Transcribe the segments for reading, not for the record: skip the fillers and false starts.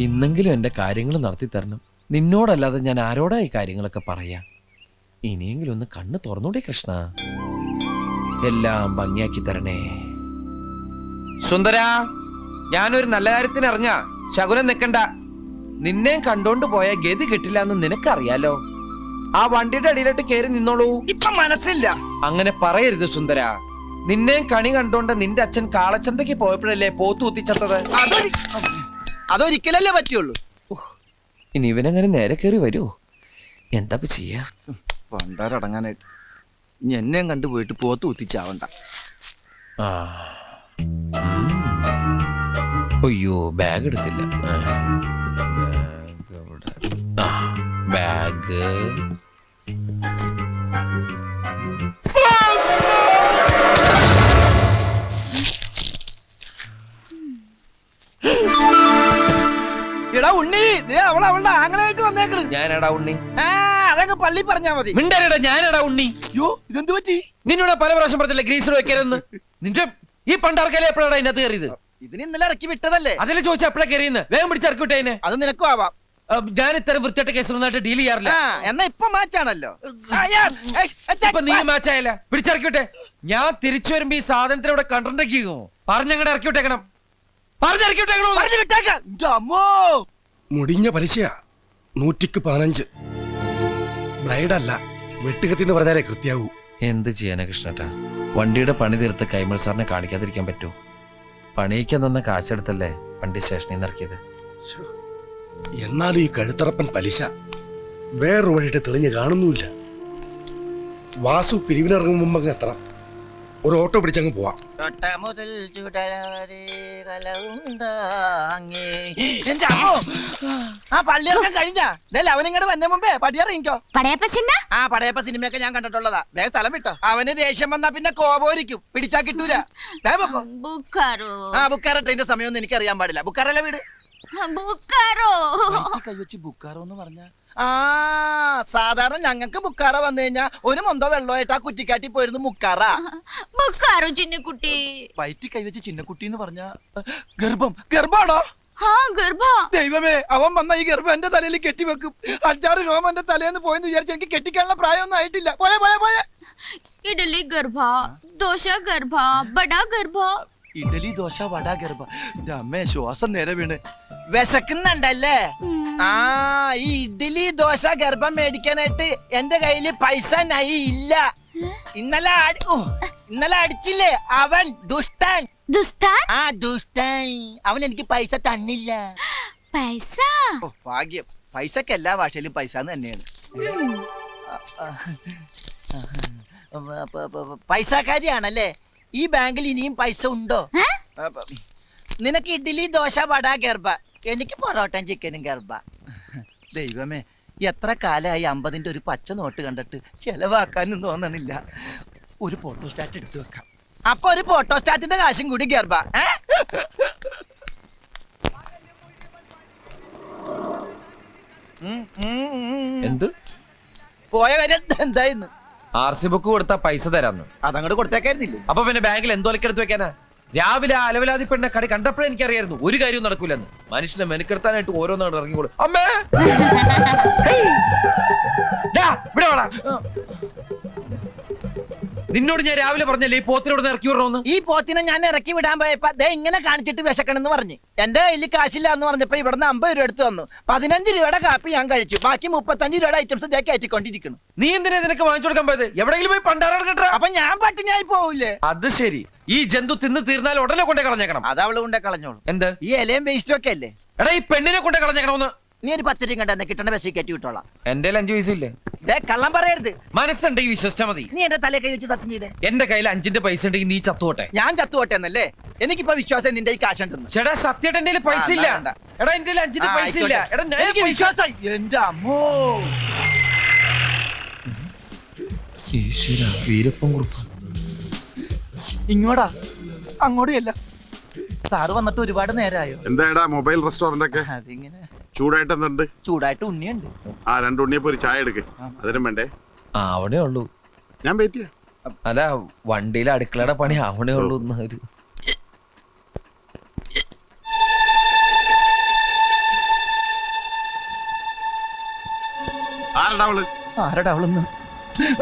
ഇന്നെങ്കിലും എന്റെ കാര്യങ്ങൾ നടത്തി തരണം. നിന്നോടല്ലാതെ ഞാൻ ആരോടാ ഈ കാര്യങ്ങളൊക്കെ പറയാ? ഇനിയെങ്കിലും ഒന്ന് കണ്ണ് തുറന്നൂടെ കൃഷ്ണ? എല്ലാം ഭംഗിയാക്കി തരണേ. സുന്ദര, ഞാനൊരു നല്ല കാര്യത്തിന് ഇറങ്ങാ. ശകുനം നിക്കണ്ട. നിന്നെ കണ്ടോണ്ട് പോയ ഗതി കിട്ടില്ല എന്ന് നിനക്കറിയാലോ. ആ വണ്ടിയുടെ അടിയിലോട്ട് കയറി നിന്നോളൂ. ഇപ്പൊ മനസ്സില്ല. അങ്ങനെ പറയരുത് സുന്ദര. നിന്നെ കണി കണ്ടോണ്ട് നിന്റെ അച്ഛൻ കാളച്ചന്തയ്ക്ക് പോയപ്പോഴല്ലേ പോത്തു കുത്തിച്ചത്തത്? അതൊരിക്കലല്ലേ പറ്റുള്ളൂ. ഇനി ഇവനങ്ങനെ നേരെ കയറി വരുമോ? എന്താ ചെയ്യാ? പണ്ടാരടങ്ങാനായിട്ട് എന്നെയും കണ്ടുപോയിട്ട് പോത്ത് കുത്തിച്ചാവണ്ട. അയ്യോ, ബാഗ് എടുത്തില്ല. ബാഗ് എടാ ഉണ്ണി, അവളുടെ ആങ്ങളായിട്ട് വന്നേക്കണ്. ഞാനടാ ഉണ്ണി. അതങ്ങ് പള്ളി പറഞ്ഞാ മതി. മിണ്ടരടാ, ഞാനടാ ഉണ്ണി. യോ, ഇതെന്ത് പറ്റി? നിന്നോട് പല പ്രാവശ്യം പറഞ്ഞില്ല ഗ്രീസർ വെക്കരുതെന്ന്. നിന്റെ ഈ പണ്ടാർക്കല്ലേ എപ്പോഴാണ് ഇതിനകത്ത് കയറിയത്? ഇതിന് ഇന്നലെ ഇറക്കി വിട്ടതല്ലേ? അതിലെ ചോദിച്ചാൽ എപ്പോഴാ കയറിയെന്ന്? വേഗം പിടിച്ചിറക്കി വിട്ടേനെ. അത് നിനക്കും ആവാം. ഞാൻ ഇത്തരം വൃത്തിയായിട്ട് കേസൊന്നായിട്ട് ഡീൽ ചെയ്യാറില്ല. എന്നാ ഇപ്പൊ മാച്ചാണല്ലോ. ഇപ്പൊ നീ മാച്ചായല്ല. പിടിച്ചിറക്കി വിട്ടെ. ഞാൻ തിരിച്ചു വരുമ്പോ ഈ സാധനത്തിന് ഇവിടെ കണ്ടിട്ടുണ്ടെങ്കിലോ പറഞ്ഞങ്ങടെ ഇറക്കി വിട്ടേക്കണം. പറഞ്ഞിറക്കി വിട്ടേക്കണോ? മുടിഞ്ഞ പലിശയാ 115. ബ്ലൈഡല്ല, വെട്ടുകത്തിന്ന് പറഞ്ഞാലേ കൃത്യാവൂ. എന്ത് ചെയ്യാനാ കൃഷ്ണട്ടാ? വണ്ടിയുടെ പണി തീർത്ത് കൈമൾ സാറിനെ കാണിക്കാതിരിക്കാൻ പറ്റൂ? പണിയിക്കാൻ തന്ന കാശെടുത്തല്ലേ വണ്ടി സ്റ്റേഷനിൽ നിന്ന് ഇറക്കിയത്. എന്നാലും ഈ കഴുത്തറപ്പൻ പലിശ വേറൊരു വഴിയിട്ട് തെളിഞ്ഞ് കാണുന്നുമില്ല. വാസു പിരിവിനിറങ്ങും മുമ്പ് അങ്ങ് എത്തണം. ഒരു ഓട്ടോ പിടിച്ചങ്ങ് പോവാം. പള്ളിയിറക്കം കഴിഞ്ഞാ അവനിങ്ങോട്ട് വന്ന മുമ്പേ പടിയിറങ്ങിക്കോ. പടയപ്പ സിനിമയൊക്കെ ഞാൻ കണ്ടിട്ടുള്ളതാ. വേഗം സ്ഥലം വിട്ടോ. അവന് ദേഷ്യം വന്നാ പിന്നെ കോപോരിക്കും, പിടിച്ചാ കിട്ടൂല. ബുക്കാറോ ട്രെയിന്റെ സമയമൊന്നും എനിക്ക് അറിയാൻ പാടില്ല. ബുക്കാറല്ല വീട്. കൈവച്ച് ബുക്കാറോ എന്ന് പറഞ്ഞ സാധാരണ ഞങ്ങൾക്ക് ബുക്കാറ വന്നു കഴിഞ്ഞാ ഒരു മൊന്തോ വെള്ളമായിട്ട് ആ കുറ്റിക്കാട്ടി പോയിരുന്നു മുക്കാറ. ചിന്നക്കുട്ടി വയറ്റി കൈവച്ച് ചിന്നക്കുട്ടി എന്ന് പറഞ്ഞ ഗർഭാണോ? ദൈവമേ, അവൻ വന്ന ഈ ഗർഭം എന്റെ തലയിൽ കെട്ടിവെക്കും. 5-6 രോമം എന്റെ തലേന്ന് പോയെന്ന് വിചാരിച്ച് എനിക്ക് കെട്ടിക്കാനുള്ള പ്രായമൊന്നും ആയിട്ടില്ല. പോയ ഇഡലി ഗർഭ, ദോശ ഗർഭ, ബടാ ഗർഭ. ഇഡലി ദോശ വട ഗർഭ. അമ്മേ, ശ്വാസം നേരെ വീണ്. വിശക്കുന്നുണ്ടല്ലേ? ഈ ഇഡ്ഡലി ദോശ ഗർഭം മേടിക്കാനായിട്ട് എന്റെ കയ്യില് പൈസ ഇല്ല. ഇന്നലെ അടിച്ചില്ലേ അവൻ ദുഷ്ടൻ. ദുഷ്ടൻ അവൻ എനിക്ക് പൈസ തന്നില്ല. ഭാഗ്യം. പൈസക്ക് എല്ലാ ഭാഷയിലും പൈസ തന്നെയാണ്. പൈസക്കാരിയാണല്ലേ? ഈ ബാങ്കിൽ ഇനിയും പൈസ ഉണ്ടോ? നിനക്ക് ഇഡ്ഡലി ദോശ വട ഗർഭ, എനിക്ക് പൊറോട്ടയും ചിക്കനും ഗർഭ. ദൈവമേ, എത്ര കാലമായി 50-ന്റെ ഒരു പച്ച നോട്ട് കണ്ടിട്ട് ചെലവാക്കാനും തോന്നണില്ല. ഒരു ഫോട്ടോസ്റ്റാറ്റ് എടുത്തു വെക്കാം. അപ്പൊ ഒരു ഫോട്ടോസ്റ്റാറ്റിന്റെ കാശും കൂടി ഗർഭ. എന്ത് പോയ കാര്യം എന്തായിരുന്നു? RC ബുക്ക് കൊടുത്താ പൈസ തരാന്ന്. അതങ്ങോട്ട് കൊടുത്തേക്കായിരുന്നില്ലേ? അപ്പൊ പിന്നെ ബാങ്കിൽ എന്തോലക്കെടുത്ത് വെക്കാനാ? രാവിലെ അലവലാതി പെണ്ണ കടി കണ്ടപ്പോഴേ എനിക്കറിയായിരുന്നു ഒരു കാര്യവും നടക്കൂലെന്ന്. മനുഷ്യനെ മെനക്കെടുത്താനായിട്ട് ഓരോന്നാണ് ഇറങ്ങിക്കോളൂ. അമ്മേ, ഇവിടെ വാടാ. നിന്നോട് ഞാൻ രാവിലെ പറഞ്ഞല്ലേ ഈ പോത്തിനോട് ഇറക്കി വിടണമെന്ന്. ഈ പോത്തിനെ ഞാൻ ഇറക്കി വിടാൻ പോയപ്പോ ഇങ്ങനെ കാണിച്ചിട്ട് വിശക്കണെന്ന് പറഞ്ഞു. എന്റെ കയ്യിൽ കാശില്ല എന്ന് പറഞ്ഞപ്പോ ഇവിടുന്ന് 50 രൂപ എടുത്തു തന്നു. 15 രൂപയുടെ കാപ്പി ഞാൻ കഴിച്ചു. ബാക്കി 35 രൂപയുടെ ഐറ്റംസ് കയറ്റിക്കൊണ്ടിരിക്കുന്നു. നീ എന്തിനാ നിനക്ക് വാങ്ങിച്ചു കൊടുക്കാൻ പോയത്? എവിടെയെങ്കിലും പോയി പണ്ടാറ. അപ്പൊ ഞാൻ പട്ടിണിയായി പോവില്ലേ? അത് ശരി. ഈ ജന്തു തിന്ന് തീർന്നാൽ ഉടനെ കൊണ്ടേ കളഞ്ഞേക്കണം. അത് അവള് കൊണ്ടേ കളഞ്ഞോളൂ. എന്ത്? ഈ ഇലയും വേസ്റ്റും ഒക്കെ അല്ലേ? എടാ, ഈ പെണ്ണിനെ കൊണ്ടേ കളഞ്ഞേക്കണമെന്ന്. നീ ഒരു 10 രൂപ കണ്ടെന്ന് കിട്ടണ ബസ്സിൽ കയറ്റി വിട്ടോളാം. എന്റെ 5 പൈസ ഇല്ലേ? കള്ളം പറയരുത്. മനസ്സുണ്ടെങ്കിൽ വിശ്വസിച്ചാ മതി. നീ എന്റെ തലേ കൈ വെച്ച് സത്യം ചെയ്തേ. എന്റെ കയ്യിൽ 5-ന്റെ പൈസ ഉണ്ടെങ്കിൽ നീ ചത്തുപോട്ടെ. ഞാൻ ചത്തുപോട്ടെ എന്നല്ലേ? എനിക്കിപ്പോ വിശ്വാസം നിന്റെ ഈ കാശുണ്ടെന്ന്. ചേട്ടാ, സത്യമായിട്ട് എന്റെ പൈസ ഇല്ല. എടാ, എന്റെ 5-ന്റെ പൈസ ഇല്ല. എടാ, എനിക്ക് വിശ്വാസം. എന്റെ അമ്മോ, വീരപ്പൻ കുറുപ്പ് ഇങ്ങോട്ടാ അങ്ങോട്ടും. സാറ് വന്നിട്ട് ഒരുപാട് നേരമായോ? എന്താ മൊബൈൽ റെസ്റ്റോറന്റ് ഒക്കെ അതിങ്ങനെ ചൂടായിട്ട് എന്തുണ്ട്? ചൂടായിട്ട് ഉണ്ണിയുണ്ട്. 2 ഉണ്ണിയപ്പോ ഒരു ചായ എടുക്ക്. അതിനും വേണ്ടേ? അവിടെ ഉള്ളൂ. ഞാൻ വെയിറ്റ് ചെയ്യാം. അല്ല, വണ്ടിയിലെ അടുക്കളയുടെ പണി അവിടെ ഉള്ളൂ. ആരടാ അവള്? ആരടാ അവളൊന്ന്?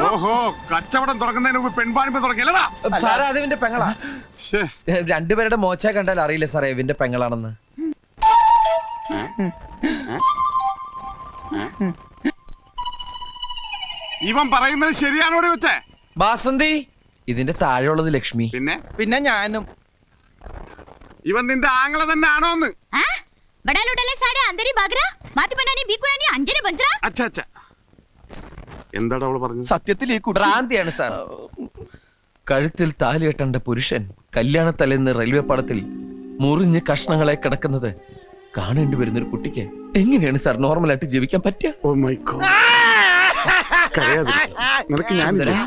ഓഹോ, കച്ചവടം തുടങ്ങുന്നതിന് മുമ്പ് പെൺപാണിപ്പ് തുടങ്ങിയല്ലടാ. സാറേ അത് ഇവന്റെ പെങ്ങളാ. ശ്ശേ, രണ്ടുപേരുടെ മോച്ച കണ്ടാൽ അറിയില്ല സാറേ ഇവന്റെ പെങ്ങളാണെന്ന്. ഇവൻ പറയുന്നത് ശരിയാണോടി വെച്ചേ? ബാസന്തി ഇതിന്റെ താഴെയുള്ളത് ലക്ഷ്മി. പിന്നെ ഞാനും. ഇവൻ നിന്റെ ആങ്ങള തന്നെ ആണോന്ന്? बड़ा लुटले साडे अंदरी बागरा माती बनानी बीकुरानी अंजने बंजरा അച്ഛാ അച്ഛാ, എന്താടാ അവള് പറഞ്ഞത്? സത്യത്തിൽ ഈ കുട്ടി ഭ്രാന്തിയാണ് സാർ. കഴുത്തിൽ താലി കെട്ടേണ്ട പുരുഷൻ കല്യാണത്തലേന്ന് റെയിൽവേ പാളത്തിൽ മുറിഞ്ഞ് കഷ്ണങ്ങളെ കിടക്കുന്നത് കാണേണ്ടി വരുന്ന ഒരു കുട്ടിക്ക് എങ്ങനെയാണ് സാർ നോർമലായിട്ട് ജീവിക്കാൻ പറ്റുക? Oh my God. കരയാതെ, നിനക്ക് ഞാനില്ല,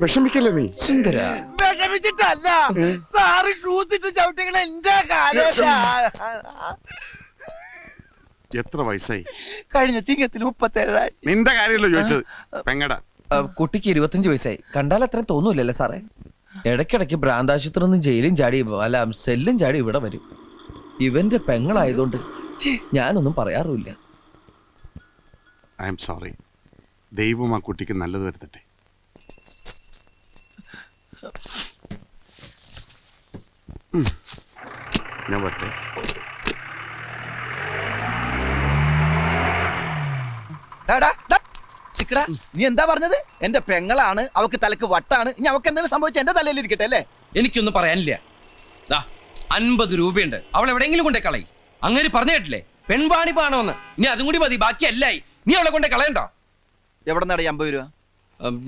വിഷമിക്കല്ലേ നീ. സുന്ദര വിഷമിച്ചിട്ടല്ല സാറ് ഷൂസ് ഇട്ട് ചവിട്ടികൾ എന്റെ കാലേശാ. എത്ര വയസ്സായി? കഴിഞ്ഞ ചിങ്ങത്തിൽ 37. നിന്റെ കാര്യമല്ലോ ചോദിച്ചത്, പെങ്ങടാ. കുട്ടിക്ക് 25 വയസ്സായി. കണ്ടാൽ അത്രയും തോന്നൂലല്ലേ സാറേ? ഇടയ്ക്കിടയ്ക്ക് ഭ്രാന്താശുപത്രി നിന്ന് ജയിലും ചാടി അല്ല സെല്ലും ചാടി ഇവിടെ വരും. ഇവന്റെ പെങ്ങളായതുകൊണ്ട് ഞാനൊന്നും പറയാറുമില്ല. I am sorry. ദൈവം ആ കുട്ടിക്ക് നല്ലത് വരുത്തട്ടെ. ഞാൻ പറ്റേ. നീ എന്താ പറഞ്ഞത്? എന്റെ പെങ്ങളാണ്, അവക്ക് തലക്ക് വട്ടാണ്. ഇനി അവക്ക് എന്തെങ്കിലും സംഭവിച്ച എന്റെ തലയിൽ ഇരിക്കട്ടെ അല്ലേ? എനിക്കൊന്നും പറയാനില്ല. 50 രൂപയുണ്ട്, അവൾ എവിടെയെങ്കിലും കൊണ്ടേ കളയി. അങ്ങനെ പറഞ്ഞു കേട്ടില്ലേ പെൺവാണി പാണോന്ന്. ഇനി അതും കൂടി മതി, ബാക്കി അല്ലായി. നീ അവളെ കൊണ്ടേ കളയണ്ടോ? എവിടെ നിന്നാണ് 50 രൂപ?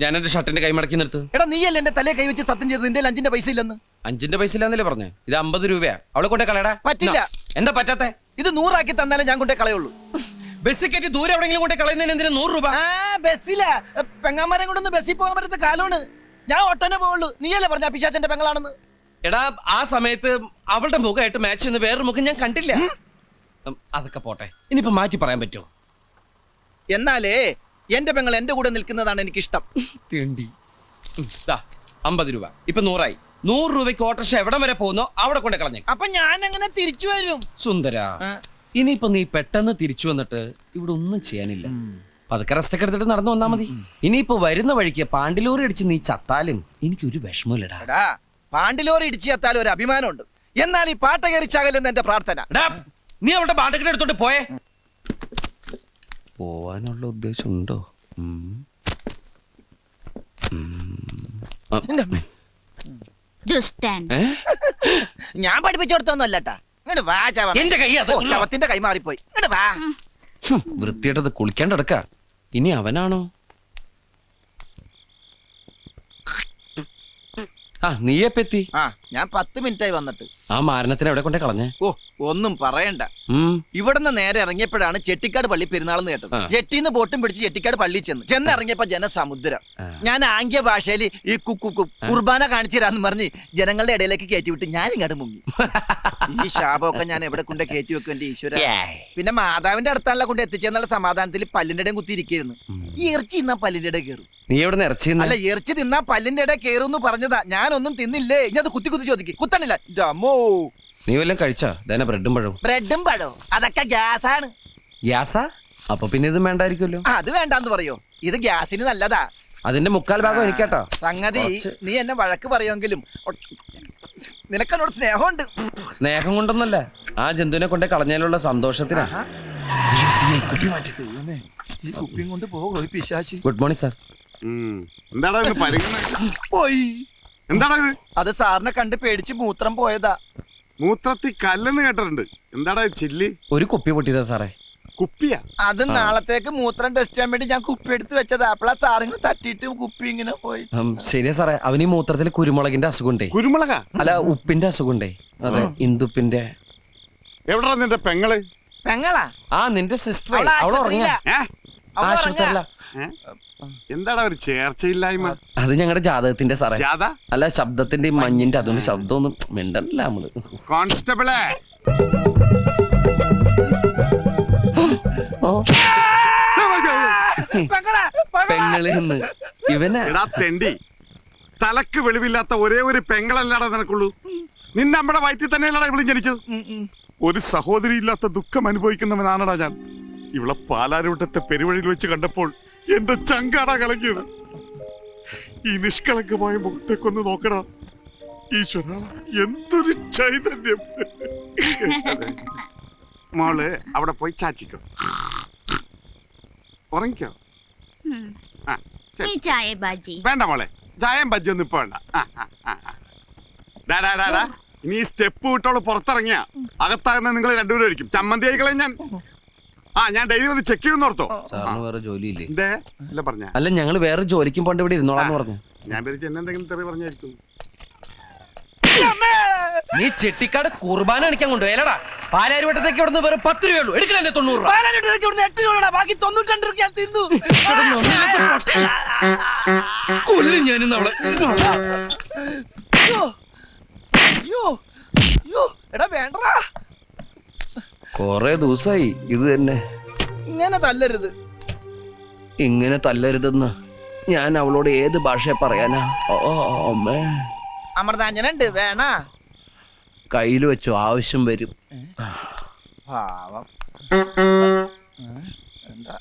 ഞാൻ എന്റെ ഷർട്ടിന്റെ കൈ മടക്കി നിർത്ത്. എടാ നീയല്ലേ എന്റെ തലയെ കൈവച്ച് സത്യം ചെയ്തത് നിന്റെ 5 പൈസ ഇല്ലെന്ന്? 5 പൈസ ഇല്ലാന്നല്ലേ പറഞ്ഞു? ഇത് 50 രൂപയാ. അവളെ കൊണ്ടേ കളയടാ. പറ്റില്ല. എന്താ പറ്റാത്തെ? ഇത് 100 ആക്കി തന്നാലേ ഞാൻ കൊണ്ടേ കളയുള്ളൂ. ബസ് കയറ്റി ദൂരെ എവിടെയെങ്കിലും കൊണ്ടേ കളയുന്നതിന് എന്തിനാ 100 രൂപ? ബസ്സില പെങ്ങാമാരെ കൊണ്ടൊന്ന് ബസ്സിൽ പോകാൻ പറ്റുന്ന കാലമാണ്. ഞാൻ ഒട്ടനെ പോവുള്ളൂ. നീയല്ലേ പറഞ്ഞ പിശാചന്റെ പെങ്ങളാണെന്ന്? എടാ ആ സമയത്ത് അവളുടെ മുഖമായിട്ട് മാച്ച് ചെയ്യുന്ന വേറൊരു മുഖം ഞാൻ കണ്ടില്ല. അതൊക്കെ പോട്ടെ, ഇനിയിപ്പോ മാറ്റി പറയാൻ പറ്റുമോ? എന്നാലേ എന്റെ പെങ്ങൾ എന്റെ കൂടെ നിൽക്കുന്നതാണ് എനിക്കിഷ്ടം. 50 രൂപ ഇപ്പൊ 100 ആയി. 100 രൂപയ്ക്ക് ഓട്ടോറിക്ഷ എവിടം വരെ പോകുന്നോ അവിടെ കൊണ്ട് കളഞ്ഞേ. അപ്പൊ ഞാൻ എങ്ങനെ തിരിച്ചു വരും? സുന്ദര, ഇനിയിപ്പോ നീ പെട്ടെന്ന് തിരിച്ചു വന്നിട്ട് ഇവിടെ ഒന്നും ചെയ്യാനില്ല. പതുക്കെ റെസ്റ്റ് ഒക്കെ എടുത്തിട്ട് നടന്നു വന്നാ മതി. ഇനിയിപ്പോ വരുന്ന വഴിക്ക് പാണ്ടിലോറി അടിച്ച് നീ ചത്താലും എനിക്കൊരു വിഷമമില്ലടാ. പാണ്ടിലോറി ഇടിച്ചു ചത്താലും ഒരു അഭിമാനമുണ്ട്. എന്നാൽ ഈ പാട്ട കയറിച്ചാകലെന്ന് എന്റെ പ്രാർത്ഥന. നീ അവളുടെ പാട്ടൊക്കെ എടുത്തോണ്ട് പോയേ. പോവാനുള്ള ഉദ്ദേശം ഉണ്ടോ? दुष्टन ഞാൻ പഠിപ്പിച്ചു കൊടുത്തൊന്നും അല്ലട്ടാ. ഇങ്ങോട്ട് വാ ചവ. എന്റെ കൈ അത് ശവത്തിന്റെ കൈ മാറിപ്പോയി. ഇങ്ങോട്ട് വാ. വൃത്തിയായിട്ടത് കുളിക്കാണ്ട് കിടക്ക. ഇനി അവനാണോ? നീയെപ്പെത്തി? ഞാൻ 10 മിനിറ്റായി വന്നിട്ട്. ആ മാരണത്തിന് എവിടെ കൊണ്ടേ കളഞ്ഞേ? ഓ ഒന്നും പറയണ്ട. ഇവിടുന്ന് നേരെ ഇറങ്ങിയപ്പോഴാണ് ചെട്ടിക്കാട് പള്ളി പെരുന്നാളെന്ന് കേട്ടത്. ജെട്ടിന്ന് ബോട്ടും പിടിച്ച് ചെട്ടിക്കാട് പള്ളി ചെന്നിറങ്ങിയപ്പോ ജനസമുദ്രം. ഞാൻ ആംഗ്യ ഭാഷയിൽ ഈ കുർബാന കാണിച്ചു തരാന്ന് പറഞ്ഞ് ജനങ്ങളുടെ ഇടയിലേക്ക് കയറ്റിവിട്ട് ഞാൻ ഇങ്ങോട്ട് മുങ്ങി. ഈ ശാപമൊക്കെ ഞാൻ എവിടെ കൊണ്ട് കയറ്റി വെക്കും എന്റെ ഈശ്വര. പിന്നെ മാതാവിന്റെ അടുത്താണല്ലോ കൊണ്ട് എത്തിച്ചെന്നുള്ള സമാധാനത്തിൽ പല്ലിന്റെ ഇടയും കുത്തിയിരിക്കുന്നു. ഈ ഇറച്ചി തിന്നാ പല്ലിന്റെ ഇടയിൽ കയറും. നീ എവിടെ ഇറച്ചി? അല്ല ഇറച്ചി തിന്നാ പല്ലിന്റെ ഇടയിൽ കയറും പറഞ്ഞതാ. ഞാനൊന്നും തിന്നില്ലേ. ഇനി അത് കുത്തി കുത്തി ചോദിക്കും. കുത്തണില്ല. നീ വല്ലതും കഴിച്ചാ? ബ്രെഡും പഴവും. ബ്രെഡും പഴവും അതൊക്കെ ഗ്യാസാണ്. ഗ്യാസാ? അപ്പൊ പിന്നെ ഇത് വേണ്ടായിരിക്കുമല്ലോ. അത് വേണ്ടാന്ന് പറയോ? ഇത് ഗ്യാസിന് നല്ലതാ. അതിന്റെ 3/4 ഭാഗം എനിക്കാട്ടോ. സംഗതി നീ എന്നെ വഴക്ക് പറയുമെങ്കിലും നിനക്കെന്നോട് സ്നേഹമുണ്ട്. സ്നേഹം കൊണ്ടൊന്നല്ല, ആ ജന്തുവിനെ കൊണ്ട് കളഞ്ഞാലുള്ള സന്തോഷത്തിനാ. ഈ കുപ്പിയും കൊണ്ട് പോകും പിശാചി. Good morning sir. എന്താടാ ഇത് പരിഗണന? പോയി. എന്താടാ ഇത്? അത് സാറിനെ കണ്ട് പേടിച്ച് മൂത്രം പോയതാ. മൂത്രത്തി കല്ലെന്ന് കേട്ടിട്ടുണ്ട്. എന്താടാ ചില്ലി? ഒരു കുപ്പി പൊട്ടിയതാ സാറേ. കുപ്പിയാ? അത് നാളത്തേക്ക് മൂത്രം ടെസ്റ്റ് ചെയ്യാൻ വേണ്ടി ഞാൻ കുപ്പി എടുത്ത് വെച്ചതാ. അപ്പളാ സാറിന് തട്ടിയിട്ട് കുപ്പി ഇങ്ങനെ പോയി. ശരിയാ സാറേ, അവന് ഈ മൂത്രത്തിൽ കുരുമുളകിന്റെ അസുഖമുണ്ടേ. കുരുമുളകാ? അല്ല ഉപ്പിന്റെ അസുഖമുണ്ടേ. അതെ, ഇന്ദുപ്പിന്റെ. എവിടാ നിന്റെ പെങ്ങള്? പെങ്ങളാ? നിന്റെ സിസ്റ്റർ. അവൾ ഉറങ്ങിയ ആശുപത്രിയില. എന്താടാ ഒരു ചേർച്ചയില്ലായ്മ? അത് ഞങ്ങളുടെ ജാതകത്തിന്റെ സാറേ. ജാത? അല്ല ശബ്ദത്തിന്റെ മഞ്ഞിന്റെ. അതുകൊണ്ട് ശബ്ദമൊന്നും മിണ്ടല്ല നമ്മള്. കോൺസ്റ്റബിളെ പെങ്ങളെന്ന് ഇവനാ. എടാ തെണ്ടി, തലക്ക് വെളിവില്ലാത്ത ഒരേ ഒരു പെങ്ങളല്ലാടാ നിനക്കുള്ളൂ. നിന്നെ നമ്മുടെ വയറ്റിൽ തന്നെയല്ലടാ ഇവളും ജനിച്ചത്. ഒരു സഹോദരി ഇല്ലാത്ത ദുഃഖം അനുഭവിക്കുന്നവനാണടാ ഞാൻ. ഇവളെ പാലാരൂട്ടത്തെ പെരുവഴിയിൽ വെച്ച് കണ്ടപ്പോൾ എന്റെ ചങ്കാടാ കലങ്ങിയത്. ഈ നിഷ്കളങ്കമായ മുഖത്തേക്കൊന്ന് നോക്കടാ ഈശ്വര, എന്തൊരു ചൈതന്യം. മോള് അവിടെ പോയി ചാച്ചിക്കോ, ഉറങ്ങിക്കോ. ആ, ശരി. ഈ ചായ ബാജി വേണ്ട മോളെ, ചായം ബജ്ജൊന്നും ഇപ്പൊ വേണ്ട. ഡാ, ഡാ, ഡാ, ഡാ. ഇനി ഈ സ്റ്റെപ്പ് വിട്ടോള് പുറത്തിറങ്ങിയ അകത്താകുന്ന നിങ്ങൾ രണ്ടുപേരും ആയിരിക്കും. ചമ്മന്തി ആയിക്കളെ ഞാൻ. ഞാൻ ഡെയിലി ഒന്ന് ചെക്ക് ചെയ്യുന്ന ഓർത്തോ. സാറിന് വേറെ ജോലിയില്ലേ? എന്തേ അല്ല പറഞ്ഞ അല്ല, ഞങ്ങള് വേറെ ജോലിക്കും പോണ്ട് ഇവിടെ ഇരുന്നോളാന്ന് പറഞ്ഞു. ഞാൻ പേരിച്ച് എന്നെ എന്തെങ്കിലും തെറി പറഞ്ഞായിരിക്കും. നീ ചെട്ടിക്കാട് കുർബാന കാണിക്കാൻ കൊണ്ടുപോയല്ലടാ. പാലാരിവട്ടത്തേക്ക് ഇവിടുന്ന് വെറും 10 രൂപയുള്ളൂ. എടുക്കണേ 90 രൂപ. ബാക്കി 92 രൂപ തിന്നു. കൊല്ലും ഞാനിന്ന് അവളെ. എടാ വേണ്ടടാ, കൊറേ ദിവസായി ഇത് തന്നെ. ഇങ്ങനെ തല്ലരുത്. ഇങ്ങനെ തല്ലരുതെന്ന് ഞാൻ അവളോട് ഏത് ഭാഷ പറയാനാ? അമ്മേ, അമൃതാഞ്ജനുണ്ട്, വേണ? കയ്യിൽ വെച്ചു, ആവശ്യം വരും. പാവം. എന്താ